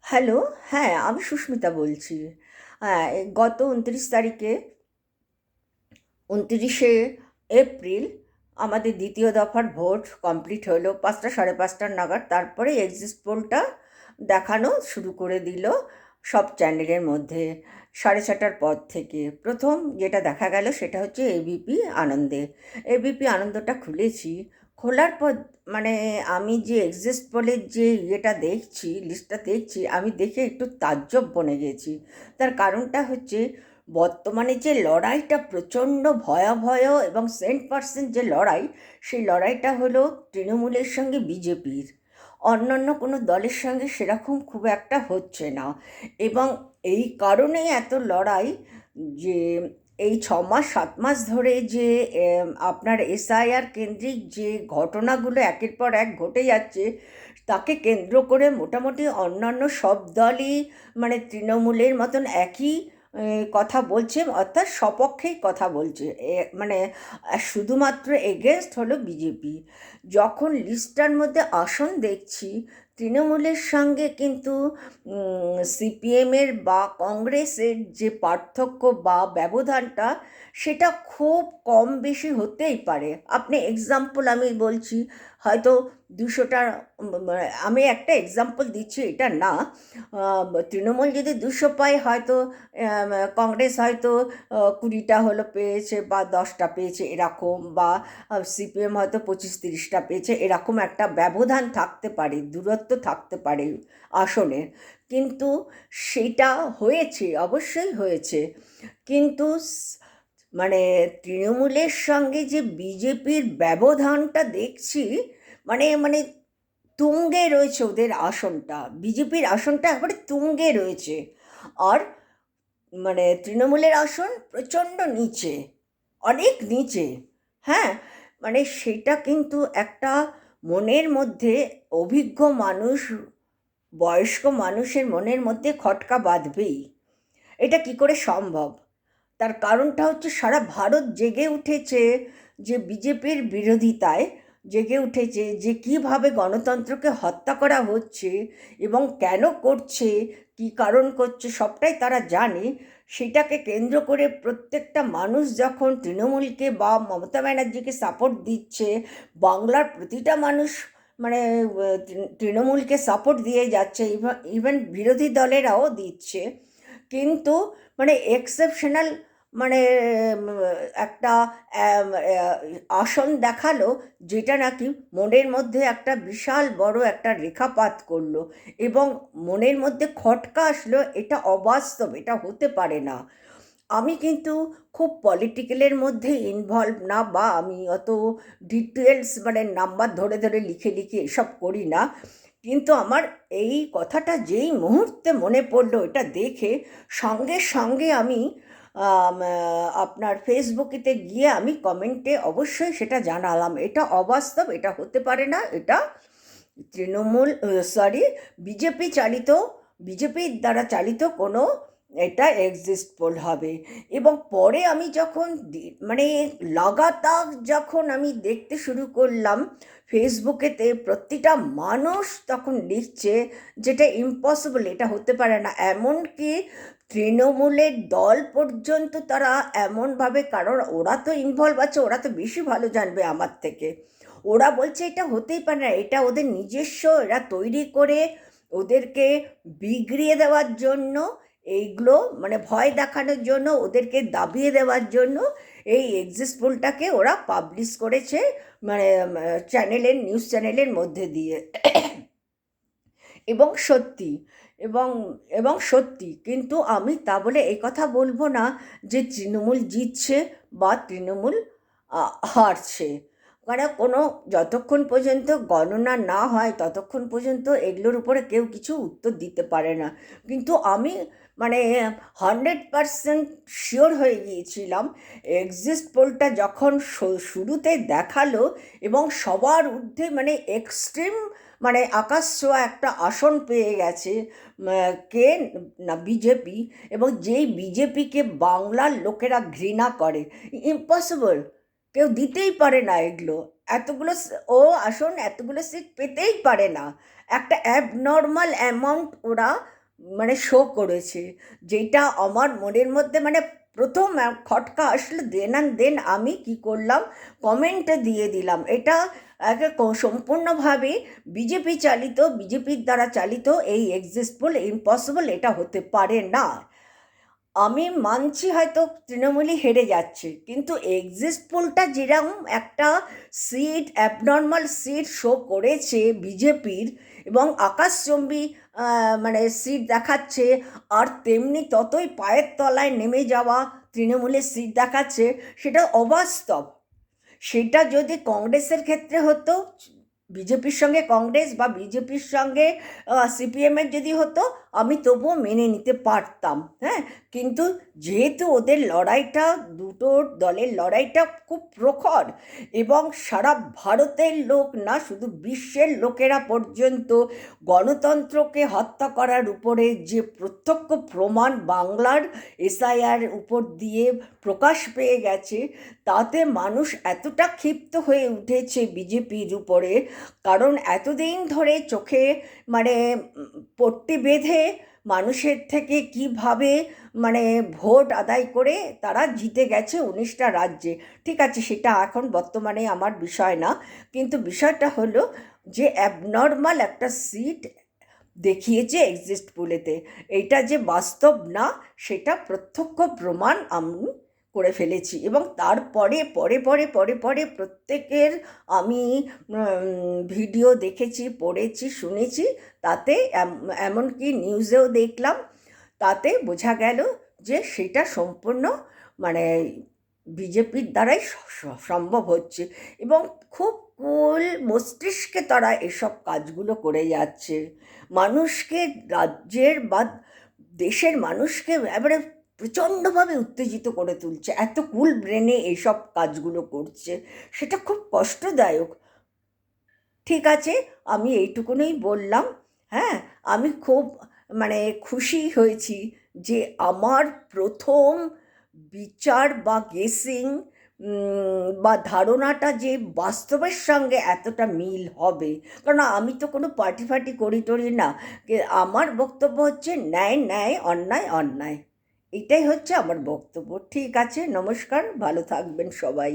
Hello. হ্যাঁ, আমি সুস্মিতা বলছি। হ্যাঁ, গত 29 তারিখে, 29শে এপ্রিল আমাদের দ্বিতীয় দফার ভোট কমপ্লিট হলো 5টা সাড়ে 5টার নাগাদ। তারপরে এক্সিট পোলটা দেখানো শুরু করে দিল সব চ্যানেলের মধ্যে। 6:30টার পর থেকে প্রথম যেটা দেখা গেল সেটা হচ্ছে এবিপি আনন্দে। এবিপি আনন্দটা খুলেছি, খোলার পর মানে আমি যে এক্সিট পোলের যে ইয়েটা দেখছি, লিস্টটা দেখছি, আমি দেখে একটু তাজ্জব বনে গেছি। তার কারণটা হচ্ছে বর্তমানে যে লড়াইটা প্রচণ্ড ভয়াবহ এবং 100% যে লড়াই, সেই লড়াইটা হলো তৃণমূলের সঙ্গে বিজেপির। অন্যান্য কোনো দলের সঙ্গে সেরকম খুব একটা হচ্ছে না। এবং এই কারণেই এত লড়াই যে এই 6 মাস 7 মাস ধরে যে আপনার এসআইআর কেন্দ্রিক যে ঘটনাগুলো একের পর এক ঘটে যাচ্ছে, তাকে কেন্দ্র করে মোটামুটি অন্যান্য সব দলই মানে তৃণমূলের মতন একই কথা বলছে, অর্থাৎ সপক্ষেই কথা বলছে। মানে শুধুমাত্র এগেনস্ট হলো বিজেপি। যখন লিস্টটার মধ্যে আসন দেখছি, তৃণমূলের সঙ্গে কিন্তু সিপিএমের বা কংগ্রেসের যে পার্থক্য বা ব্যবধানটা, সেটা খুব কম বেশি হতেই পারে। আপনি এক্সাম্পল আমি বলছি, হয়তো 200টা, আমি একটা এক্সাম্পল দিচ্ছি, এটা না। তৃণমূল যদি 200 পায়, হয়তো কংগ্রেস হয়তো 20টা হলো পেয়েছে বা 10টা পেয়েছে এরকম, বা সিপিএম হয়তো 25-30টা পেয়েছে, এরকম একটা ব্যবধান থাকতে পারে, দূরত্ব থাকতে পারে আসনের। কিন্তু সেটা হয়েছে, অবশ্যই হয়েছে। কিন্তু মানে তৃণমূলের সঙ্গে যে বিজেপির ব্যবধানটা দেখছি, মানে মানে তুঙ্গে রয়েছে ওদের আসনটা, বিজেপির আসনটা একেবারে তুঙ্গে রয়েছে। আর মানে তৃণমূলের আসন প্রচণ্ড নিচে, অনেক নিচে। হ্যাঁ, মানে সেটা কিন্তু একটা মনের মধ্যে, অভিজ্ঞ মানুষ, বয়স্ক মানুষের মনের মধ্যে খটকা বাঁধবেই। এটা কি করে সম্ভব? তার কারণটা হচ্ছে সারা ভারত জেগে উঠেছে যে বিজেপির বিরোধিতায়, জেগে উঠেছে যে কিভাবে গণতন্ত্রকে হত্যা করা হচ্ছে এবং কেন করছে, কি কারণ করছে, সবটাই তারা জানে। সেটাকে কেন্দ্র করে প্রত্যেকটা মানুষ যখন তৃণমূলকে বা মমতা ব্যানার্জিকে সাপোর্ট দিচ্ছে, বাংলার প্রতিটা মানুষ মানে তৃণমূলকে সাপোর্ট দিয়ে যাচ্ছে, ইভেন বিরোধী দলেরাও দিচ্ছে। কিন্তু মানে এক্সেপশনাল, মানে উম, একটা আসন দেখালো, যেটা নাকি মনের মধ্যে একটা বিশাল বড় একটা রেখাপাত করলো এবং মনের মধ্যে খটকা আসলো, এটা অবাস্তব, এটা হতে পারে না। আমি কিন্তু খুব পলিটিক্যালের মধ্যে ইনভলভ না, বা আমি অত ডিটেলস মানে নাম্বার ধরে ধরে লিখে লিখে এসব করি না। কিন্তু আমার এই কথাটা যেই মুহূর্তে মনে পড়লো এটা দেখে, সঙ্গে সঙ্গে আমি আপনার ফেসবুকেতে গিয়ে আমি কমেন্টে অবশ্যই সেটা জানালাম, এটা অবাস্তব, এটা হতে পারে না, এটা তৃণমূল, সরি, বিজেপি চালিত, বিজেপির দ্বারা চালিত কোনো এটা এক্সিস্ট পোল হবে। এবং পরে আমি যখন মানে লাগাতার যখন আমি দেখতে শুরু করলাম ফেসবুকেতে, প্রতিটা মানুষ তখন লিখছে যেটা ইম্পসিবল, এটা হতে পারে না। এমনকি তৃণমূলের দল পর্যন্ত তারা এমনভাবে, কারণ ওরা তো ইনভলভ আছে, ওরা তো বেশি ভালো জানবে আমার থেকে, ওরা বলছে এটা হতেই পারে না, এটা ওদের নিজস্ব, এরা তৈরি করে ওদেরকে বিগড়িয়ে দেওয়ার জন্য, এইগুলো মানে ভয় দেখানোর জন্য, ওদেরকে দাবিয়ে দেওয়ার জন্য এই এক্সিট পোলটাকে ওরা পাবলিশ করেছে, মানে চ্যানেলের, নিউজ চ্যানেলের মধ্যে দিয়ে। এবং সত্যি, এবং এবং সত্যি, কিন্তু আমি তা বলে এই কথা বলবো না যে তৃণমূল জিতছে বা তৃণমূল হারছে। কারণ কোনো, যতক্ষণ পর্যন্ত গণনা না হয় ততক্ষণ পর্যন্ত এগুলোর উপরে কেউ কিছু উত্তর দিতে পারে না। কিন্তু আমি মানে 100% শিওর হয়ে গিয়েছিলাম, এক্সিট পোলটা যখন শুরুতে দেখালো এবং সবার ঊর্ধ্বে মানে এক্সট্রিম, মানে আকাশ ছোঁয়া একটা আসন পেয়ে গেছে কে না, বিজেপি। এবং যেই বিজেপিকে বাংলার লোকেরা ঘৃণা করে, ইম্পসিবল, কেউ দিতেই পারে না এগুলো, এতগুলো ও আসন এতগুলো সিট পেতেই পারে না। একটা অ্যাবনর্মাল অ্যামাউন্ট ওরা মানে শো করেছে, যেটা আমার মনের মধ্যে মানে প্রথম খটকা আসলো। দেন অ্যান্ড দেন আমি কি করলাম, কমেন্টে দিয়ে দিলাম এটা একে সম্পূর্ণভাবে বিজেপি চালিত, বিজেপির দ্বারা চালিত এই এক্সিস্ট পোল, ইম্পসিবল, এটা হতে পারে না। আমি মানছি হয়তো তৃণমূলই হেরে যাচ্ছে, কিন্তু এক্সিস্ট পোলটা যেরকম একটা সিট, অ্যাবনর্মাল সিট শো করেছে বিজেপির, এবং আকাশচম্বী মানে সিট দেখাচ্ছে, আর তেমনি ততই পায়ের তলায় নেমে যাওয়া তৃণমূলের সিট দেখাচ্ছে, সেটা অবাস্তব। সেটা যদি কংগ্রেসের ক্ষেত্রে হতো, বিজেপির সঙ্গে কংগ্রেস বা বিজেপির সঙ্গে সিপিএমের যদি হতো, আমি তবুও মেনে নিতে পারতাম, হ্যাঁ। কিন্তু যেহেতু ওদের লড়াইটা, দুটো দলের লড়াইটা খুব প্রখর, এবং সারা ভারতের লোক না, শুধু বিশ্বের লোকেরা পর্যন্ত গণতন্ত্রকে হত্যা করার উপরে যে প্রত্যক্ষ প্রমাণ বাংলার এসআইআর উপর দিয়ে প্রকাশ পেয়ে গেছে, তাতে মানুষ এতটা ক্ষিপ্ত হয়ে উঠেছে বিজেপির উপরে। কারণ এতদিন ধরে চোখে মানে পট্টি বেঁধে মানুষের থেকে কিভাবে মানে ভোট আদায় করে তারা জিতে গেছে 19টা রাজ্যে। ঠিক আছে, সেটা এখন বর্তমানে আমার বিষয় না, কিন্তু বিষয়টা হলো যে অ্যাবনর্মাল একটা সিট দেখিয়েছে এক্সিস্ট পোলেতে। এইটা যে বাস্তব না, সেটা প্রত্যক্ষ প্রমাণ আমি করে ফেলেছি। এবং তারপরে পরে পরে পরে পরে প্রত্যেকের আমি ভিডিও দেখেছি, পড়েছি, শুনেছি, তাতে এমনকি নিউজেও দেখলাম, তাতে বোঝা গেল যে সেটা সম্পূর্ণ মানে বিজেপির দ্বারাই সম্ভব হচ্ছে, এবং খুব কুল মস্তিষ্কে তারা এসব কাজগুলো করে যাচ্ছে। মানুষকে, রাজ্যের বা দেশের মানুষকে এবারে প্রচণ্ডভাবে উত্তেজিত করে তুলছে, এত কুল ব্রেনে এইসব কাজগুলো করছে, সেটা খুব কষ্টদায়ক। ঠিক আছে, আমি এইটুকুনই বললাম। হ্যাঁ, আমি খুব মানে খুশি হয়েছি যে আমার প্রথম বিচার বা গেসিং বা ধারণাটা যে বাস্তবের সঙ্গে এতটা মিল হবে। কারণ আমি তো কোনো পার্টি ফার্টি করি টরি না। আমার বক্তব্য হচ্ছে ন্যায় ন্যায়, অন্যায় অন্যায়। এটাই হচ্ছে আমার বক্তব্য। ঠিক আছে, নমস্কার, ভালো থাকবেন সবাই।